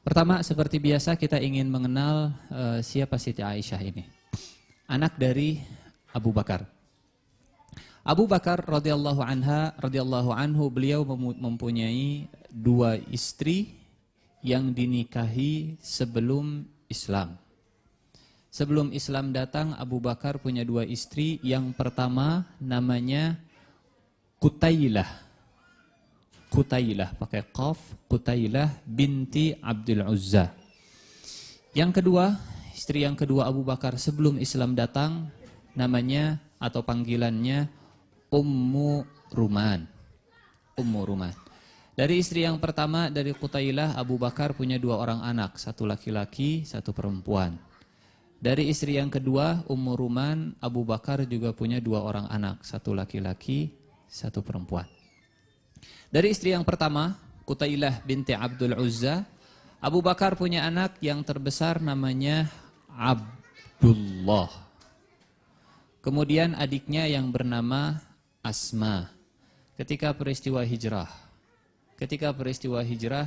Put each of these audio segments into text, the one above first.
Pertama, seperti biasa kita ingin mengenal siapa Siti Aisyah ini. Anak dari Abu Bakar. Abu Bakar radhiyallahu anhu, beliau mempunyai dua istri yang dinikahi sebelum Islam. Sebelum Islam datang, Abu Bakar punya dua istri. Yang pertama namanya Qutailah. Qutailah pakai qaf, Qutailah binti Abdul Uzza. Yang kedua, istri yang kedua Abu Bakar sebelum Islam datang, namanya atau panggilannya Ummu Ruman. Ummu Ruman. Dari istri yang pertama, dari Qutailah, Abu Bakar punya dua orang anak, satu laki-laki, satu perempuan. Dari istri yang kedua, Ummu Ruman, Abu Bakar juga punya dua orang anak, satu laki-laki, satu perempuan. Dari istri yang pertama, Qutailah binti Abdul Uzza, Abu Bakar punya anak yang terbesar namanya Abdullah. Kemudian adiknya yang bernama Asma. Ketika peristiwa hijrah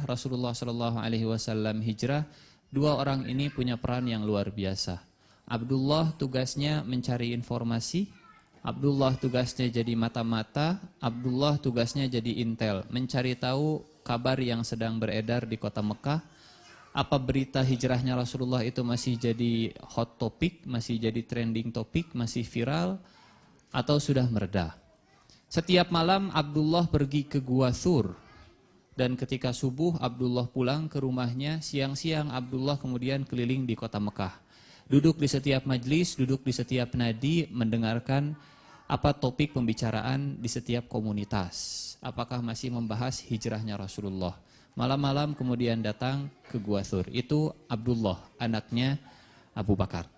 Rasulullah SAW hijrah, dua orang ini punya peran yang luar biasa. Abdullah tugasnya mencari informasi, Abdullah tugasnya jadi mata-mata, Abdullah tugasnya jadi intel, mencari tahu kabar yang sedang beredar di kota Mekah. Apa berita hijrahnya Rasulullah itu masih jadi hot topic, masih jadi trending topik, masih viral, atau sudah mereda. Setiap malam Abdullah pergi ke Gua Thur, dan ketika subuh Abdullah pulang ke rumahnya. Siang-siang Abdullah kemudian keliling di kota Mekah. Duduk di setiap majlis, duduk di setiap nadi, mendengarkan apa topik pembicaraan di setiap komunitas. Apakah masih membahas hijrahnya Rasulullah. Malam-malam kemudian datang ke Gua Thur. Itu Abdullah, anaknya Abu Bakar.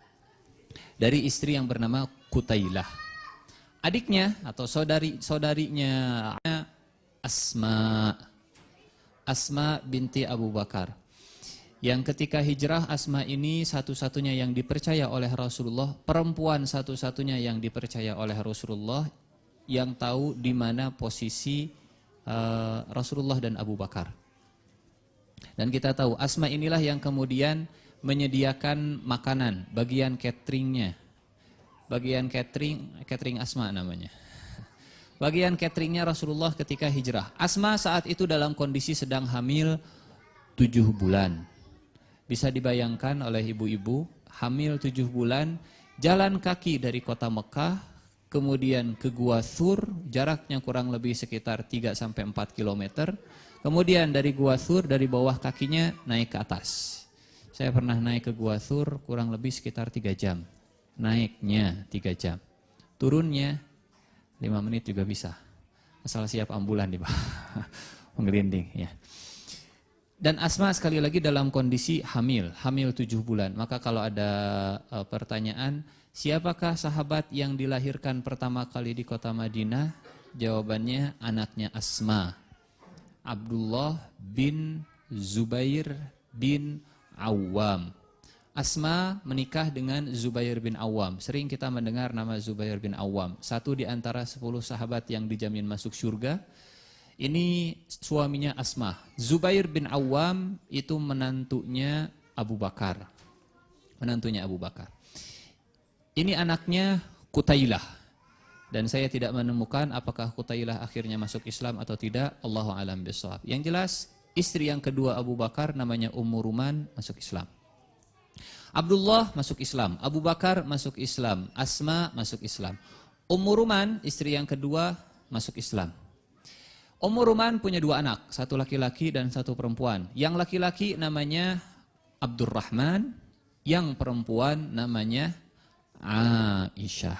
Dari istri yang bernama Qutailah. Adiknya atau saudarinya Asma. Asma binti Abu Bakar. Yang ketika hijrah, Asma ini satu-satunya yang dipercaya oleh Rasulullah, perempuan satu-satunya yang dipercaya oleh Rasulullah yang tahu di mana posisi Rasulullah dan Abu Bakar. Dan kita tahu Asma inilah yang kemudian menyediakan makanan, bagian cateringnya. Bagian catering Asma namanya. Bagian cateringnya Rasulullah ketika hijrah. Asma saat itu dalam kondisi sedang hamil 7 bulan. Bisa dibayangkan oleh ibu-ibu, hamil 7 bulan, jalan kaki dari kota Mekah, kemudian ke Gua Thur, jaraknya kurang lebih sekitar 3-4 km. Kemudian dari Gua Thur, dari bawah kakinya naik ke atas. Saya pernah naik ke Gua Thur kurang lebih sekitar 3 jam. Naiknya 3 jam. Turunnya 5 menit juga bisa. Asal siap ambulan di bawah. Menggelinding ya. Dan Asma sekali lagi dalam kondisi hamil 7 bulan. Maka kalau ada pertanyaan, siapakah sahabat yang dilahirkan pertama kali di kota Madinah? Jawabannya anaknya Asma. Abdullah bin Zubair bin Awam. Asma menikah dengan Zubair bin Awam. Sering kita mendengar nama Zubair bin Awam. Satu di antara 10 sahabat yang dijamin masuk surga. Ini suaminya Asma. Zubair bin Awam itu menantunya Abu Bakar. Menantunya Abu Bakar. Ini anaknya Qutailah. Dan saya tidak menemukan apakah Qutailah akhirnya masuk Islam atau tidak. Allahu a'lam bishawab. Yang jelas, istri yang kedua Abu Bakar namanya Ummu Ruman masuk Islam. Abdullah masuk Islam. Abu Bakar masuk Islam. Asma masuk Islam. Ummu Ruman, istri yang kedua, masuk Islam. Ummu Ruman punya 2 anak, satu laki-laki dan satu perempuan. Yang laki-laki namanya Abdurrahman, yang perempuan namanya Aisyah.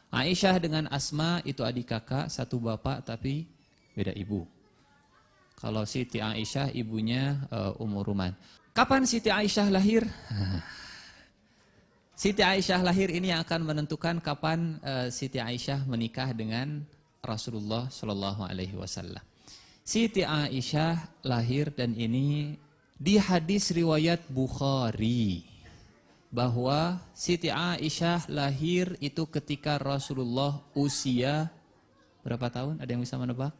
Aisyah dengan Asma itu adik kakak, satu bapak tapi beda ibu. Kalau Siti Aisyah ibunya Ummu Ruman. Kapan Siti Aisyah lahir? Siti Aisyah lahir ini yang akan menentukan kapan Siti Aisyah menikah dengan Rasulullah Shallallahu Alaihi Wasallam. Siti Aisyah lahir, dan ini di hadis riwayat Bukhari bahwa Siti Aisyah lahir itu ketika Rasulullah usia berapa tahun? Ada yang bisa menebak?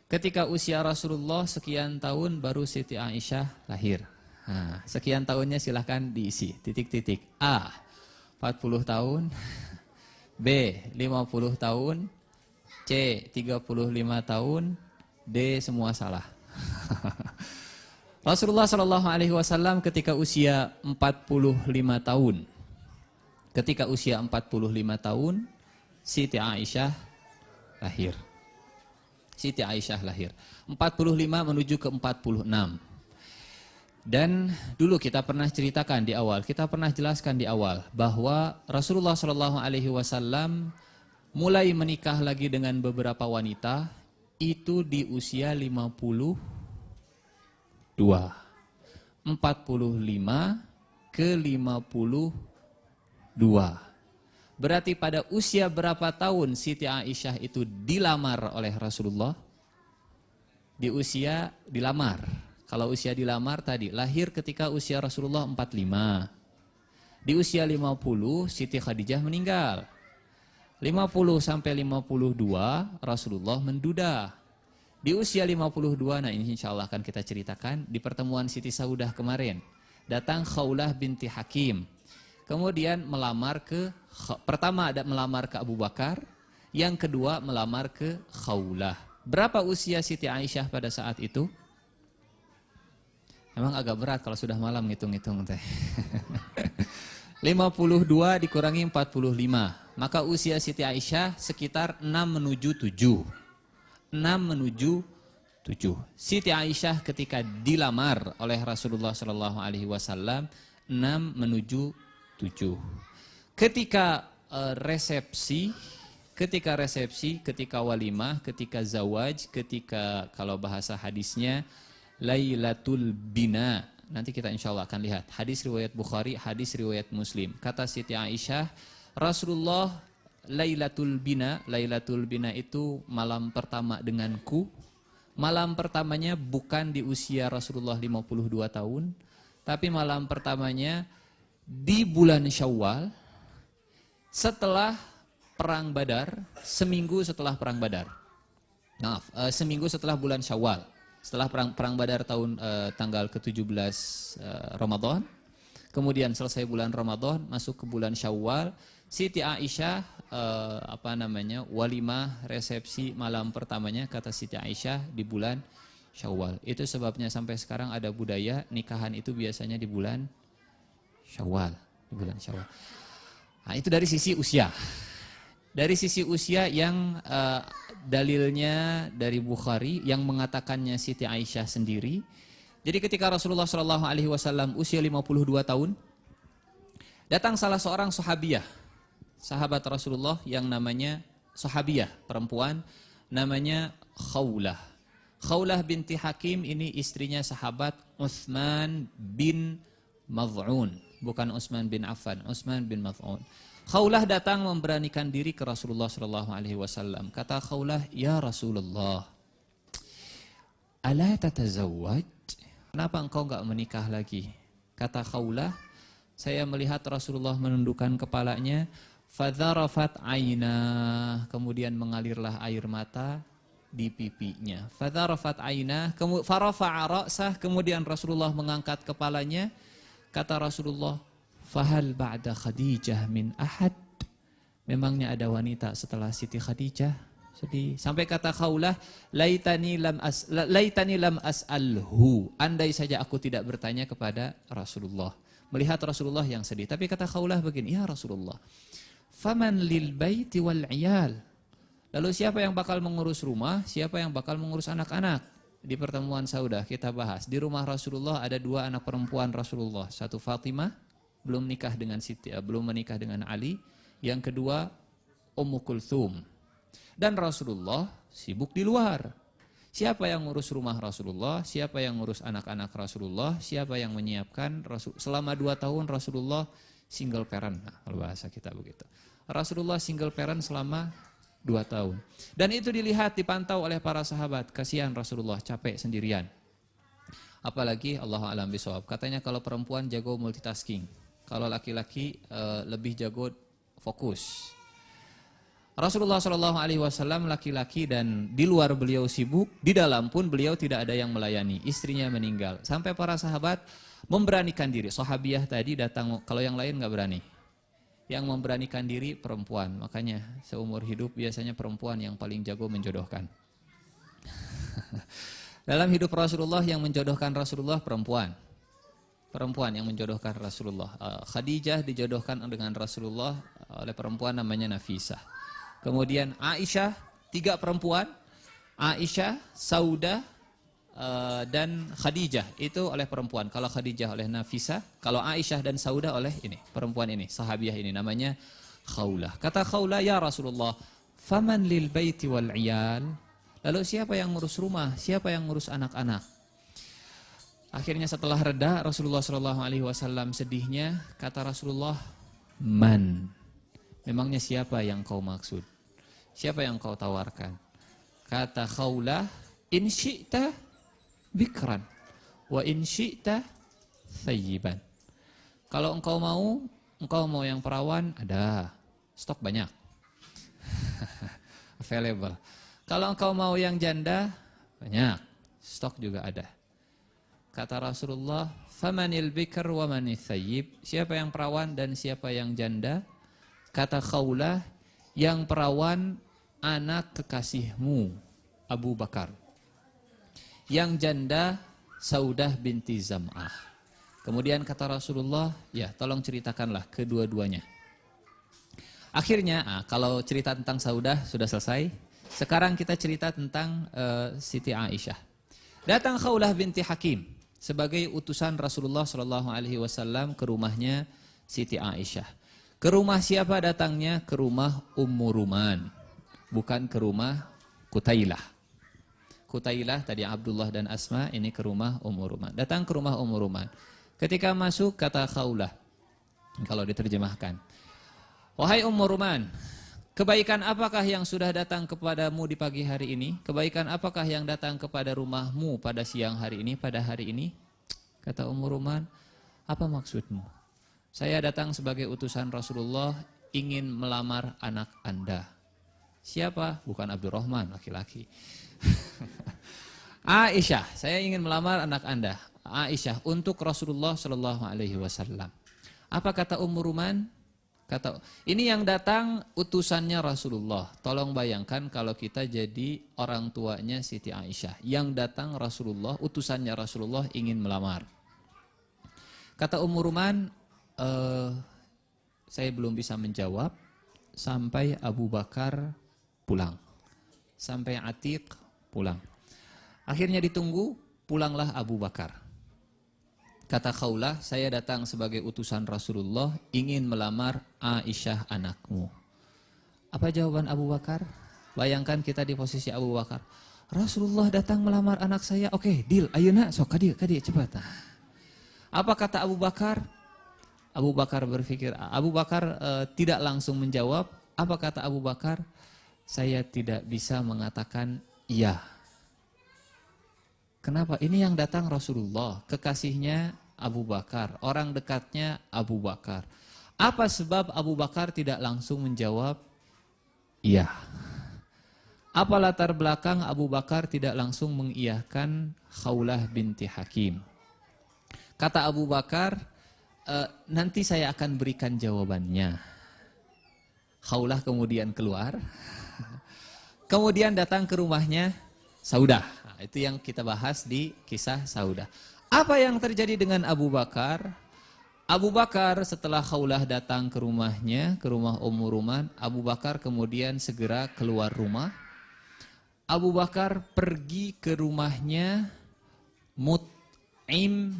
Ketika usia Rasulullah sekian tahun baru Siti Aisyah lahir. Nah, sekian tahunnya silahkan diisi. Titik-titik. A. 40 tahun. B. 50 tahun. C. 35 tahun. D. Semua salah. Rasulullah SAW ketika usia 45 tahun. Ketika usia 45 tahun, Siti Aisyah lahir. Siti Aisyah lahir. 45 menuju ke 46. Dan dulu kita pernah ceritakan di awal, kita pernah jelaskan di awal bahwa Rasulullah SAW mulai menikah lagi dengan beberapa wanita itu di usia 52. 45 ke 52. Berarti pada usia berapa tahun Siti Aisyah itu dilamar oleh Rasulullah? Di usia dilamar. Kalau usia dilamar tadi, lahir ketika usia Rasulullah 45. Di usia 50, Siti Khadijah meninggal. 50 sampai 52, Rasulullah menduda. Di usia 52, nah ini insya Allah akan kita ceritakan di pertemuan Siti Saudah kemarin. Datang Khawlah binti Hakim. Kemudian pertama ada melamar ke Abu Bakar, yang kedua melamar ke Khawlah. Berapa usia Siti Aisyah pada saat itu? Emang agak berat kalau sudah malam ngitung-ngitung teh. 52 dikurangi 45. Maka usia Siti Aisyah sekitar 6 menuju 7. 6 menuju 7. Siti Aisyah ketika dilamar oleh Rasulullah SAW 6 menuju 7. Ketika resepsi, ketika walimah, ketika zawaj, ketika kalau bahasa hadisnya Lailatul Bina. Nanti kita insya Allah akan lihat hadis riwayat Bukhari, hadis riwayat Muslim. Kata Siti Aisyah, Rasulullah Lailatul Bina. Lailatul Bina itu malam pertama denganku. Malam pertamanya bukan di usia Rasulullah 52 tahun, tapi malam pertamanya di bulan Syawal setelah perang Badar, seminggu setelah perang Badar. Maaf, seminggu setelah bulan Syawal. Setelah perang Badar tanggal ke-17 Ramadan. Kemudian selesai bulan Ramadan, masuk ke bulan Syawal, Siti Aisyah walimah resepsi malam pertamanya kata Siti Aisyah di bulan Syawal. Itu sebabnya sampai sekarang ada budaya nikahan itu biasanya di bulan Syawal, Nah, itu dari sisi usia. Dari sisi usia yang dalilnya dari Bukhari yang mengatakannya Siti Aisyah sendiri. Jadi ketika Rasulullah SAW usia 52 tahun, datang salah seorang sahabiyah, sahabat Rasulullah yang namanya sahabiyah, perempuan namanya Khawlah. Khawlah binti Hakim ini istrinya sahabat Utsman bin Maz'un. Bukan Utsman bin Affan, Utsman bin Maz'un. Khawlah datang memberanikan diri ke Rasulullah SAW. Kata Khawlah, ya Rasulullah, ala tatazawwaj? Kenapa engkau enggak menikah lagi? Kata Khawlah, saya melihat Rasulullah menundukkan kepalanya, fadharafat ainah, kemudian mengalirlah air mata di pipinya. Fadharafat ainah, farafa'a ra'sah, kemudian Rasulullah mengangkat kepalanya. Kata Rasulullah, fahal ba'da Khadijah min ahad? Memangnya ada wanita setelah Siti Khadijah? Sedih. Sampai kata Khawlah, laitani lam as'alhu. Andai saja aku tidak bertanya kepada Rasulullah. Melihat Rasulullah yang sedih. Tapi kata Khawlah begini, ya Rasulullah, faman lil baiti wal iyal? Lalu siapa yang bakal mengurus rumah? Siapa yang bakal mengurus anak-anak? Di pertemuan Saudah kita bahas, di rumah Rasulullah ada 2 anak perempuan Rasulullah. Satu Fatimah, belum menikah dengan Ali. Yang kedua Ummu Kulthum. Dan Rasulullah sibuk di luar. Siapa yang ngurus rumah Rasulullah? Siapa yang ngurus anak-anak Rasulullah? Siapa yang menyiapkan? Selama 2 tahun Rasulullah single parent. Nah, kalau bahasa kita begitu. Rasulullah single parent selama 2 tahun. Dan itu dilihat, dipantau oleh para sahabat. Kasihan Rasulullah, capek sendirian. Apalagi Allah a'lam bishawab. Katanya kalau perempuan jago multitasking. Kalau laki-laki lebih jago fokus. Rasulullah Shallallahu Alaihi Wasallam laki-laki dan di luar beliau sibuk, di dalam pun beliau tidak ada yang melayani. Istrinya meninggal. Sampai para sahabat memberanikan diri. Sahabiah tadi datang, kalau yang lain nggak berani. Yang memberanikan diri perempuan. Makanya seumur hidup biasanya perempuan yang paling jago menjodohkan. Dalam hidup Rasulullah yang menjodohkan Rasulullah perempuan. Perempuan yang menjodohkan Rasulullah. Khadijah dijodohkan dengan Rasulullah oleh perempuan namanya Nafisah. Kemudian Aisyah, 3 perempuan. Aisyah, Saudah, dan Khadijah itu oleh perempuan. Kalau Khadijah oleh Nafisah, kalau Aisyah dan Saudah oleh ini, perempuan ini, sahabiah ini namanya Khawlah. Kata Khawlah, ya Rasulullah, faman lil baiti wal iyal? Lalu siapa yang ngurus rumah? Siapa yang ngurus anak-anak? Akhirnya setelah reda Rasulullah Shallallahu Alaihi Wasallam sedihnya, kata Rasulullah, man? Memangnya siapa yang kau maksud? Siapa yang kau tawarkan? Kata Khawlah, in syi'ta bikran wa in syi'ta thayyiban. Kalau engkau mau yang perawan, ada, stok banyak. Available. Kalau engkau mau yang janda, banyak, stok juga ada. Kata Rasulullah, famanil bikr wa manil thayyib. Siapa yang perawan dan siapa yang janda? Kata Khawlah, yang perawan anak kekasihmu Abu Bakar. Yang janda Saudah binti Zam'ah. Kemudian kata Rasulullah, ya tolong ceritakanlah kedua-duanya. Akhirnya, kalau cerita tentang Saudah sudah selesai. Sekarang kita cerita tentang Siti Aisyah. Datang Khawlah binti Hakim sebagai utusan Rasulullah Shallallahu Alaihi Wasallam ke rumahnya Siti Aisyah. Ke rumah siapa datangnya? Ke rumah Ummu Ruman. Bukan ke rumah Qutailah. Qutailah tadi Abdullah dan Asma, ini ke rumah Ummu Ruman. Datang ke rumah Ummu Ruman. Ketika masuk kata Khawlah, kalau diterjemahkan, wahai Ummu Ruman, kebaikan apakah yang sudah datang kepadamu di pagi hari ini? Kebaikan apakah yang datang kepada rumahmu pada siang hari ini, pada hari ini? Kata Ummu Ruman, apa maksudmu? Saya datang sebagai utusan Rasulullah ingin melamar anak Anda. Siapa? Bukan Abdurrahman, laki-laki. Aisyah, saya ingin melamar anak Anda. Aisyah untuk Rasulullah Shallallahu Alaihi Wasallam. Apa kata Ummu Ruman? Kata, ini yang datang utusannya Rasulullah. Tolong bayangkan kalau kita jadi orang tuanya Siti Aisyah. Yang datang Rasulullah, utusannya Rasulullah ingin melamar. Kata Ummu Ruman, saya belum bisa menjawab sampai Abu Bakar pulang. Sampai Atiq pulang. Akhirnya ditunggu, pulanglah Abu Bakar. Kata Khawlah, saya datang sebagai utusan Rasulullah ingin melamar Aisyah anakmu. Apa jawaban Abu Bakar? Bayangkan kita di posisi Abu Bakar. Rasulullah datang melamar anak saya. Oke, deal. Ayo nak, sok kadia cepat. Apa kata Abu Bakar? Abu Bakar berpikir, Abu Bakar tidak langsung menjawab. Apa kata Abu Bakar? Saya tidak bisa mengatakan iya. Kenapa? Ini yang datang Rasulullah, kekasihnya Abu Bakar, orang dekatnya Abu Bakar. Apa sebab Abu Bakar tidak langsung menjawab iya? Apa latar belakang Abu Bakar tidak langsung mengiyahkan Khawlah binti Hakim? Kata Abu Bakar, nanti saya akan berikan jawabannya. Khawlah kemudian keluar, kemudian datang ke rumahnya Saudah. Nah, itu yang kita bahas di kisah Saudah. Apa yang terjadi dengan Abu Bakar? Abu Bakar setelah Khawlah datang ke rumahnya, ke rumah Ummu Ruman, Abu Bakar kemudian segera keluar rumah. Abu Bakar pergi ke rumahnya Mut'im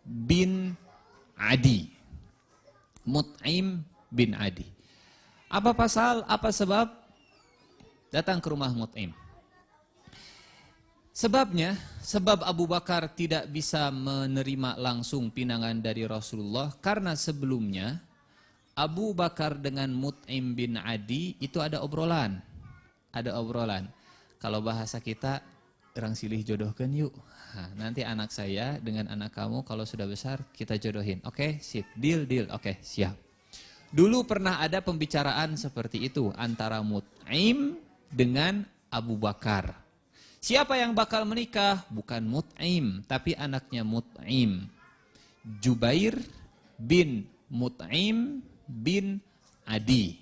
bin Adi. Mut'im bin Adi. Apa pasal, apa sebab datang ke rumah Mut'im? Sebabnya, sebab Abu Bakar tidak bisa menerima langsung pinangan dari Rasulullah karena sebelumnya Abu Bakar dengan Mut'im bin Adi itu ada obrolan. Ada obrolan. Kalau bahasa kita, orang silih jodohkan yuk. Nah, nanti anak saya dengan anak kamu kalau sudah besar kita jodohin. Oke, sip. Deal. Oke, siap. Dulu pernah ada pembicaraan seperti itu antara Mut'im dengan Abu Bakar. Siapa yang bakal menikah? Bukan Mut'im, tapi anaknya Mut'im. Jubair bin Mut'im bin Adi.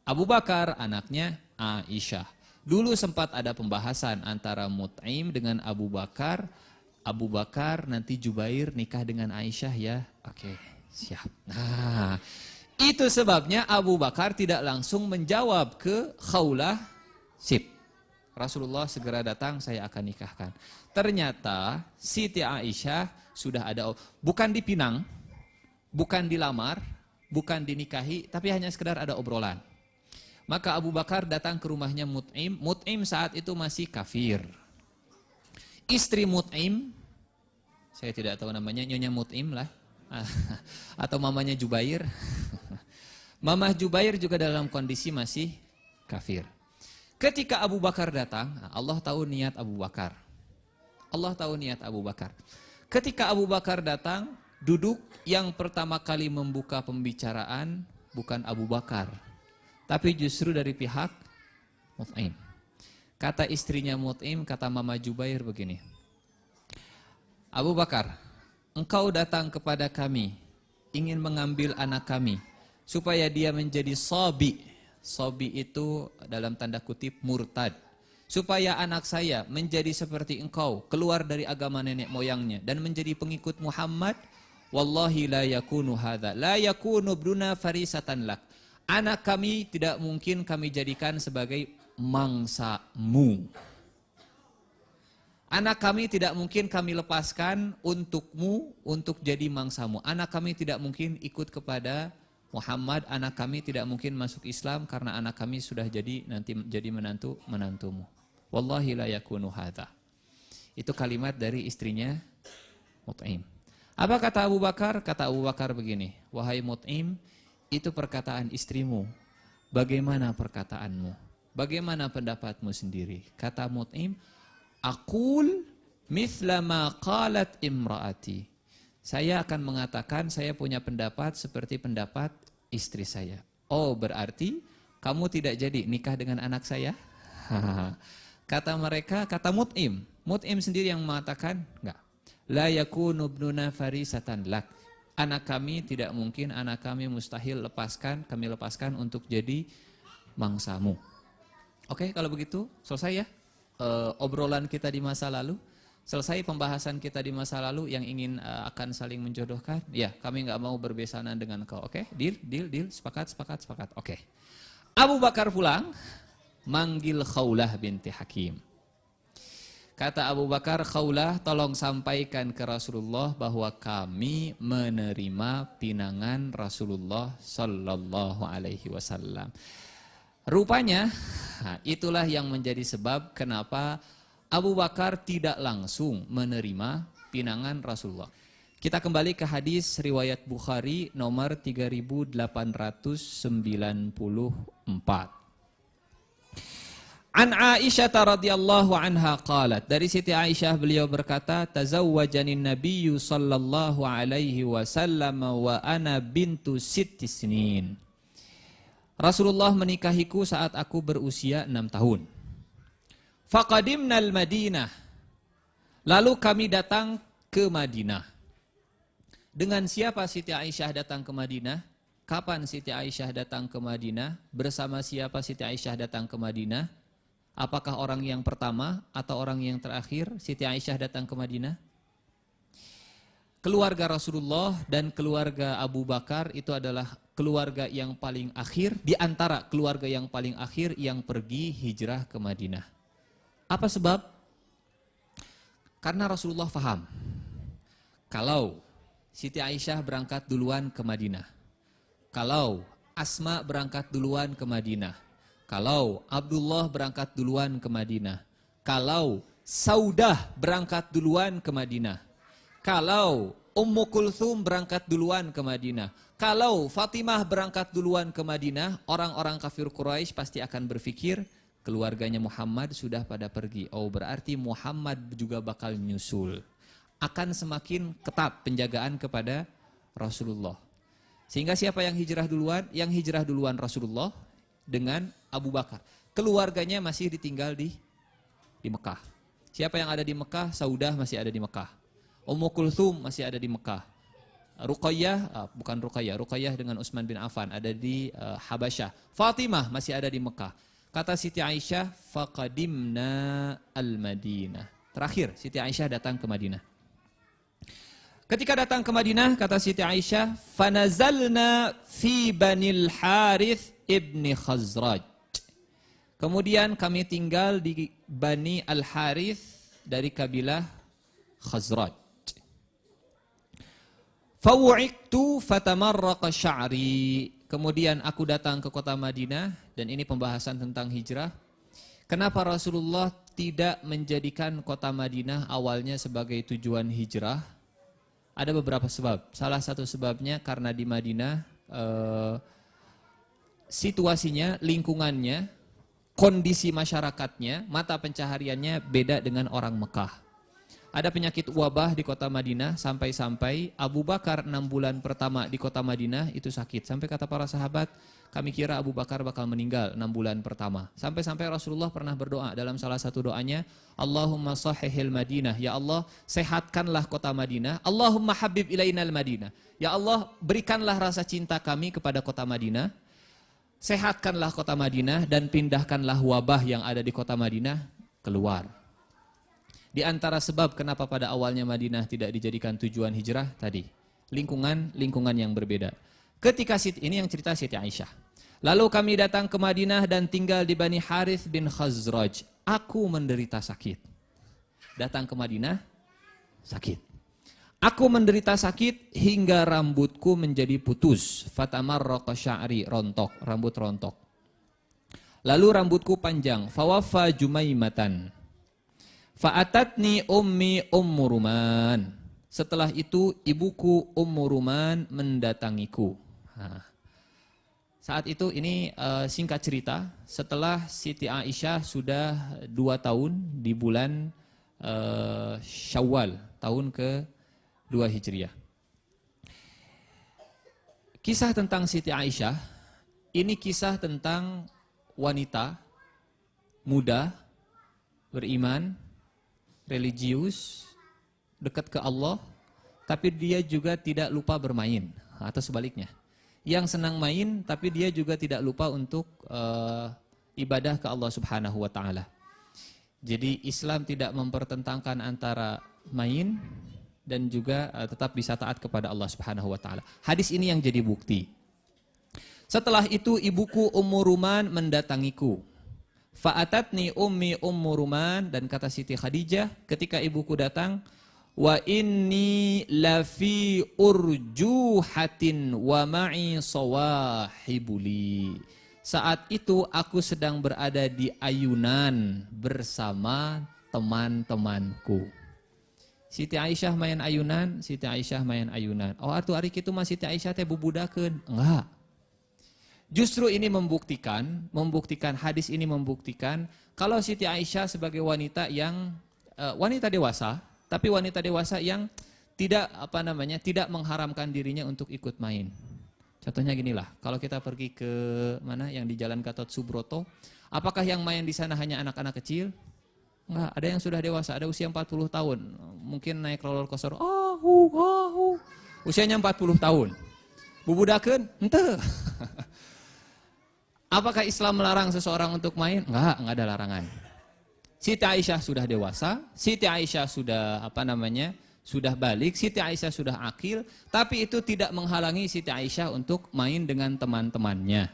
Abu Bakar anaknya Aisyah. Dulu sempat ada pembahasan antara Mut'im dengan Abu Bakar. Abu Bakar nanti Jubair nikah dengan Aisyah ya. Oke, siap. Nah, itu sebabnya Abu Bakar tidak langsung menjawab ke Khawlah, sip. Rasulullah segera datang, saya akan nikahkan. Ternyata Siti Aisyah sudah ada, bukan dipinang, bukan dilamar, bukan dinikahi, tapi hanya sekedar ada obrolan. Maka Abu Bakar datang ke rumahnya Mut'im. Mut'im saat itu masih kafir. Istri Mut'im, saya tidak tahu namanya, Nyonya Mut'im lah. Atau mamanya Jubair. Mamah Jubair juga dalam kondisi masih kafir. Ketika Abu Bakar datang, Allah tahu niat Abu Bakar. Allah tahu niat Abu Bakar. Ketika Abu Bakar datang, duduk, yang pertama kali membuka pembicaraan bukan Abu Bakar, tapi justru dari pihak Mut'im. Kata istrinya Mut'im, kata Mama Jubair begini, Abu Bakar, engkau datang kepada kami, ingin mengambil anak kami, supaya dia menjadi sobi. Sobi itu dalam tanda kutip murtad. Supaya anak saya menjadi seperti engkau, keluar dari agama nenek moyangnya, dan menjadi pengikut Muhammad. Wallahi la yakunu hadha, la yakunu bruna farisatan lak. Anak kami tidak mungkin kami jadikan sebagai mangsamu. Anak kami tidak mungkin kami lepaskan untukmu, untuk jadi mangsamu. Anak kami tidak mungkin ikut kepada Muhammad. Anak kami tidak mungkin masuk Islam, karena anak kami sudah jadi nanti jadi menantumu. Wallahi la yakunu hadha. Itu kalimat dari istrinya Mut'im. Apa kata Abu Bakar? Kata Abu Bakar begini, wahai Mut'im, itu perkataan istrimu. Bagaimana perkataanmu? Bagaimana pendapatmu sendiri? Kata Mut'im, aqul mithla ma qalat imraati. Saya akan mengatakan saya punya pendapat seperti pendapat istri saya. Oh, berarti kamu tidak jadi nikah dengan anak saya? Kata mereka, kata Mut'im. Mut'im sendiri yang mengatakan, enggak. La yakunu ibnuna farisatan lak. Anak kami tidak mungkin, anak kami mustahil kami lepaskan untuk jadi mangsamu. Oke, kalau begitu selesai ya. Obrolan kita di masa lalu, selesai pembahasan kita di masa lalu yang ingin akan saling menjodohkan. Ya, kami nggak mau berbesanan dengan kau. Oke, deal, sepakat. Oke. Abu Bakar pulang, manggil Khawlah binti Hakim. Kata Abu Bakar, Khawlah, tolong sampaikan ke Rasulullah bahwa kami menerima pinangan Rasulullah Sallallahu Alaihi Wasallam. Rupanya, itulah yang menjadi sebab kenapa Abu Bakar tidak langsung menerima pinangan Rasulullah. Kita kembali ke hadis riwayat Bukhari nomor 3894. An Aisyah radhiyallahu anha qalat, dari Siti Aisyah beliau berkata, tazawwajanin nabiyyu sallallahu alaihi wasallam wa ana bintu sitti sinin. Rasulullah menikahiku saat aku berusia 6 tahun. Faqadimnal Madinah. Lalu kami datang ke Madinah. Dengan siapa Siti Aisyah datang ke Madinah? Kapan Siti Aisyah datang ke Madinah? Bersama siapa Siti Aisyah datang ke Madinah? Apakah orang yang pertama atau orang yang terakhir Siti Aisyah datang ke Madinah? Keluarga Rasulullah dan keluarga Abu Bakar itu adalah keluarga yang paling akhir, di antara keluarga yang paling akhir yang pergi hijrah ke Madinah. Apa sebab? Karena Rasulullah faham, kalau Siti Aisyah berangkat duluan ke Madinah, kalau Asma berangkat duluan ke Madinah, kalau Abdullah berangkat duluan ke Madinah, kalau Saudah berangkat duluan ke Madinah, kalau Ummu Kulthum berangkat duluan ke Madinah, kalau Fatimah berangkat duluan ke Madinah, orang-orang kafir Quraisy pasti akan berpikir keluarganya Muhammad sudah pada pergi. Oh, berarti Muhammad juga bakal nyusul. Akan semakin ketat penjagaan kepada Rasulullah. Sehingga siapa yang hijrah duluan? Yang hijrah duluan Rasulullah dengan Abu Bakar. Keluarganya masih ditinggal di Mekah. Siapa yang ada di Mekah? Saudah masih ada di Mekah. Ummu Kulthum masih ada di Mekah. Ruqayyah, bukan Ruqayyah, Ruqayyah dengan Utsman bin Affan ada di Habasyah. Fatimah masih ada di Mekah. Kata Siti Aisyah, faqadimna al-Madinah. Terakhir, Siti Aisyah datang ke Madinah. Ketika datang ke Madinah, kata Siti Aisyah, fanazalna fi Banil Harith ibni Khazraj. Kemudian kami tinggal di Bani Al-Harith dari kabilah Khazraj. Fawu'iktu fatamarraqa sya'ri. Kemudian aku datang ke kota Madinah, dan ini pembahasan tentang hijrah. Kenapa Rasulullah tidak menjadikan kota Madinah awalnya sebagai tujuan hijrah? Ada beberapa sebab. Salah satu sebabnya karena di Madinah situasinya, lingkungannya, kondisi masyarakatnya, mata pencahariannya beda dengan orang Mekah. Ada penyakit wabah di kota Madinah sampai-sampai Abu Bakar 6 bulan pertama di kota Madinah itu sakit. Sampai kata para sahabat, kami kira Abu Bakar bakal meninggal 6 bulan pertama. Sampai-sampai Rasulullah pernah berdoa dalam salah satu doanya, Allahumma sahihil Madinah, ya Allah sehatkanlah kota Madinah. Allahumma habib ilainal Madinah, ya Allah berikanlah rasa cinta kami kepada kota Madinah. Sehatkanlah kota Madinah dan pindahkanlah wabah yang ada di kota Madinah keluar. Di antara sebab kenapa pada awalnya Madinah tidak dijadikan tujuan hijrah tadi, lingkungan yang berbeda. Ketika ini yang cerita Siti Aisyah. Lalu kami datang ke Madinah dan tinggal di Bani Harith bin Khazraj. Aku menderita sakit. Datang ke Madinah sakit. Aku menderita sakit hingga rambutku menjadi putus. Fatamarraqa sya'ri, rontok, rambut rontok. Lalu rambutku panjang. Fawafa Jumaimatan. Fa'atatni ummi Ummu Ruman. Setelah itu ibuku Ummu Ruman mendatangiku. Nah, saat itu ini singkat cerita, setelah Siti Aisyah sudah 2 tahun di bulan Syawal, tahun ke-2 Hijriah. Kisah tentang Siti Aisyah, ini kisah tentang wanita muda, beriman, religius, dekat ke Allah, tapi dia juga tidak lupa bermain, atau sebaliknya. Yang senang main, tapi dia juga tidak lupa untuk ibadah ke Allah Subhanahu wa Ta'ala. Jadi Islam tidak mempertentangkan antara main dan juga tetap bisa taat kepada Allah Subhanahu wa Ta'ala. Hadis ini yang jadi bukti. Setelah itu ibuku Ummu Ruman mendatangiku. Fa'atatni ummi Ummu Ruman, dan kata Siti Khadijah ketika ibuku datang, wa inni lafi urjuhatin wa ma'i sawahibuli. Saat itu aku sedang berada di ayunan bersama teman-temanku. Siti Aisyah main ayunan, Siti Aisyah main ayunan. Oh, atuh ari kitu mah Siti Aisyah teh bubudakeun. Enggak. Justru ini membuktikan hadis ini membuktikan kalau Siti Aisyah sebagai wanita yang wanita dewasa, tapi wanita dewasa yang tidak tidak mengharamkan dirinya untuk ikut main. Contohnya ginilah, kalau kita pergi ke mana yang di Jalan Gatot Subroto, apakah yang main di sana hanya anak-anak kecil? Enggak, ada yang sudah dewasa, ada usia 40 tahun. Mungkin naik roller coaster, usianya 40 tahun. Bubudakeun? Henteu. Apakah Islam melarang seseorang untuk main? Enggak ada larangan. Siti Aisyah sudah dewasa, Siti Aisyah sudah sudah balik, Siti Aisyah sudah akil, tapi itu tidak menghalangi Siti Aisyah untuk main dengan teman-temannya.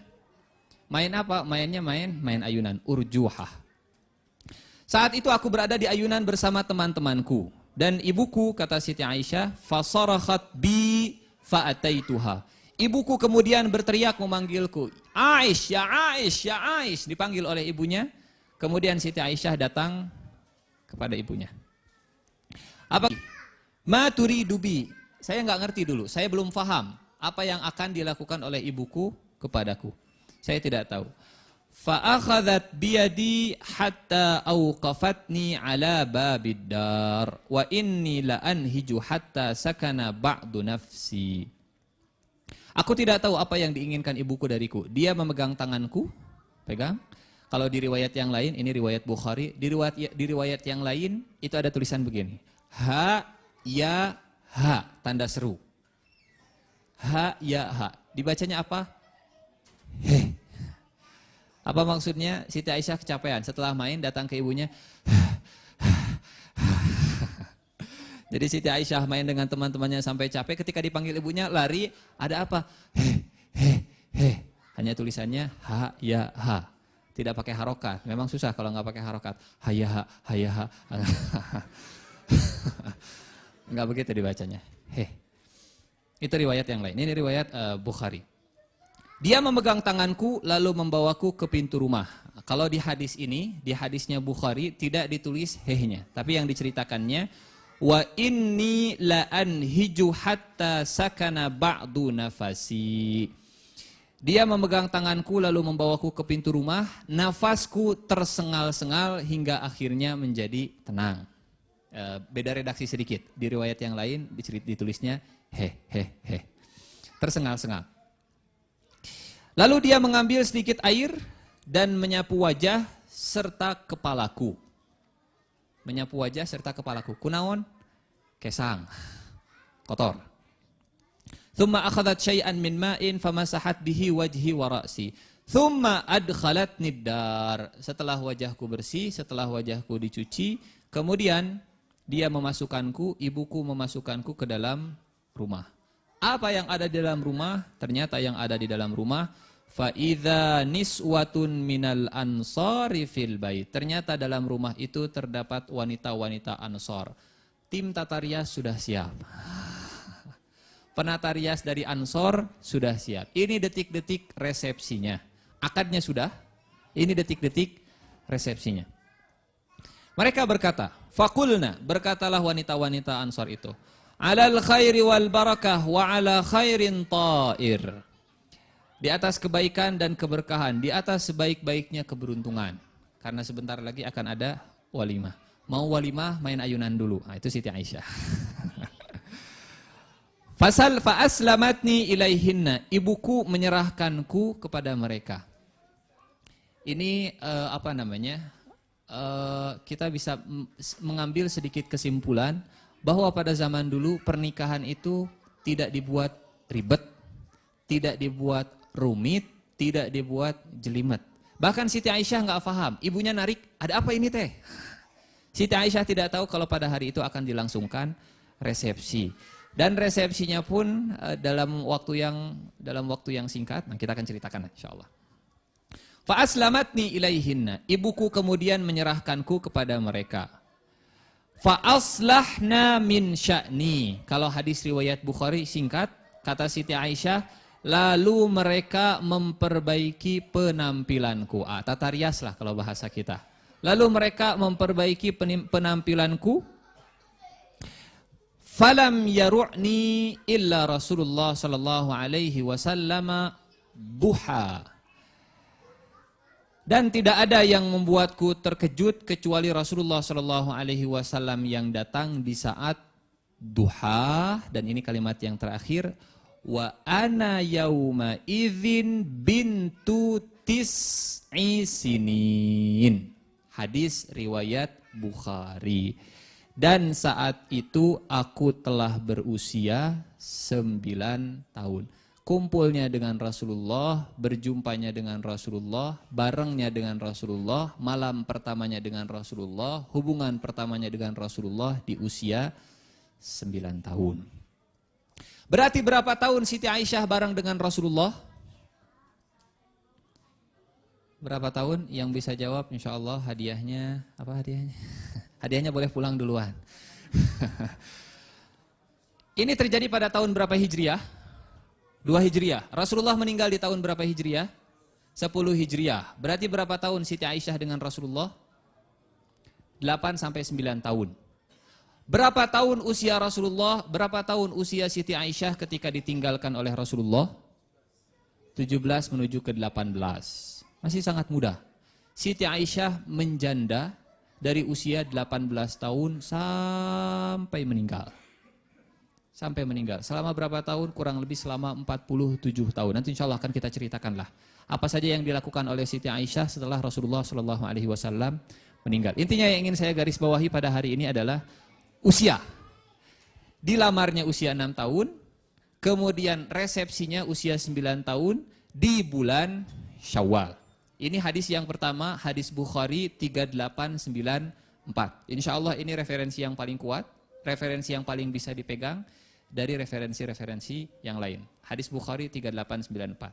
Main apa? Mainnya main ayunan, urjuhah. Saat itu aku berada di ayunan bersama teman-temanku, dan ibuku, kata Siti Aisyah, fasarakhat bi fa'ataituha. Ibuku kemudian berteriak memanggilku, Aish, ya Aish, ya Aish, dipanggil oleh ibunya. Kemudian Siti Aisyah datang kepada ibunya. Apa? Ma turidu bi. Saya nggak ngerti dulu, saya belum paham apa yang akan dilakukan oleh ibuku kepadaku. Saya tidak tahu. Fa akhadhat biyadi hatta awqafatni ala babid dar wa inni la anhiju hatta sakana ba'du nafsi. Aku tidak tahu apa yang diinginkan ibuku dariku. Dia memegang tanganku, pegang. Kalau di riwayat yang lain, ini riwayat Bukhari, di riwayat yang lain itu ada tulisan begini. Ha, ya, ha, tanda seru. Ha, ya, ha. Dibacanya apa? Heh. Apa maksudnya? Siti Aisyah kecapean. Setelah main datang ke ibunya. Jadi Siti Aisyah main dengan teman-temannya sampai capek. Ketika dipanggil ibunya lari. Ada apa? Heh, heh, heh. Hanya tulisannya ha, ya, ha. Tidak pakai harokat. Memang susah kalau nggak pakai harokat. Hayaha, hayaha. Nggak begitu dibacanya. Heh. Itu riwayat yang lain. Ini riwayat Bukhari. Dia memegang tanganku lalu membawaku ke pintu rumah. Kalau di hadis ini, di hadisnya Bukhari tidak ditulis hehnya. Tapi yang diceritakannya, wa inni la anhiju hatta sakana ba'du nafasi. Dia memegang tanganku lalu membawaku ke pintu rumah, nafasku tersengal-sengal hingga akhirnya menjadi tenang. Beda redaksi sedikit. Di riwayat yang lain ditulisnya he he he. Tersengal-sengal. Lalu dia mengambil sedikit air dan menyapu wajah serta kepalaku. Menyapu wajah serta kepalaku. Kunaon? Kesang. Kotor. Thumma akhadhat syai'an min ma'in famasahat bihi wajhi wa ra'si. Thumma adkhalatni dar. Setelah wajahku bersih, setelah wajahku dicuci, kemudian dia memasukkanku, ibuku memasukkanku ke dalam rumah. Apa yang ada di dalam rumah? Ternyata yang ada di dalam rumah faidza niswatun minal ansari fil bait. Ternyata dalam rumah itu terdapat wanita-wanita Ansor. Tim tata rias sudah siap. Penata rias dari Ansor sudah siap. Ini detik-detik resepsinya. Akadnya sudah. Ini detik-detik resepsinya. Mereka berkata, faqulna, berkatalah wanita-wanita Ansor itu, alal khairi wal barakah wa ala khairin ta'ir. Di atas kebaikan dan keberkahan, di atas sebaik-baiknya keberuntungan. Karena sebentar lagi akan ada walimah. Mau walimah main ayunan dulu. Nah, itu Siti Aisyah. Fasal fa'aslamatni ilaihinna. Ibuku menyerahkanku kepada mereka. Ini apa namanya? Kita bisa mengambil sedikit kesimpulan bahwa pada zaman dulu pernikahan itu tidak dibuat ribet, tidak dibuat rumit, tidak dibuat jelimet. Bahkan Siti Aisyah nggak paham, ibunya narik, ada apa ini teh? Siti Aisyah tidak tahu kalau pada hari itu akan dilangsungkan resepsi. Dan resepsinya pun dalam waktu yang singkat, nah kita akan ceritakan insyaallah. Fa aslamatni ilaihinna, ibuku kemudian menyerahkanku kepada mereka. Fa aslahna min sya'ni. Kalau hadis riwayat Bukhari singkat, kata Siti Aisyah, lalu mereka memperbaiki penampilanku. Tata rias lah kalau bahasa kita. Lalu mereka memperbaiki penampilanku. Falam yaru'ni illa Rasulullah sallallahu alaihi wasallam duha. Dan tidak ada yang membuatku terkejut kecuali Rasulullah sallallahu alaihi wasallam yang datang di saat duha. Dan ini kalimat yang terakhir, wa ana yauma idzin bintu tis'i sinin. Hadis riwayat Bukhari. Dan saat itu aku telah berusia 9 tahun. Kumpulnya dengan Rasulullah, berjumpanya dengan Rasulullah, barengnya dengan Rasulullah, malam pertamanya dengan Rasulullah, hubungan pertamanya dengan Rasulullah di usia 9 tahun. Berarti berapa tahun Siti Aisyah bareng dengan Rasulullah? Berapa tahun? Yang bisa jawab insya Allah hadiahnya, apa hadiahnya? Hadiahnya boleh pulang duluan. Ini terjadi pada tahun berapa Hijriah? 2 Hijriah. Rasulullah meninggal di tahun berapa Hijriah? 10 Hijriah. Berarti berapa tahun Siti Aisyah dengan Rasulullah? 8 sampai 9 tahun. Berapa tahun usia Rasulullah? Berapa tahun usia Siti Aisyah ketika ditinggalkan oleh Rasulullah? 17 menuju ke 18. Masih sangat muda. Siti Aisyah menjanda dari usia 18 tahun sampai meninggal. sampai meninggal. Selama berapa tahun? Kurang lebih selama 47 tahun. Nanti insya Allah akan kita ceritakanlah apa saja yang dilakukan oleh Siti Aisyah setelah Rasulullah Shallallahu Alaihi Wasallam meninggal. Intinya yang ingin saya garis bawahi pada hari ini adalah usia. Dilamarnya usia 6 tahun, kemudian resepsinya usia 9 tahun di bulan Syawal. Ini hadis yang pertama, hadis Bukhari 3894. Insya Allah ini referensi yang paling kuat, referensi yang paling bisa dipegang dari referensi-referensi yang lain. Hadis Bukhari 3894.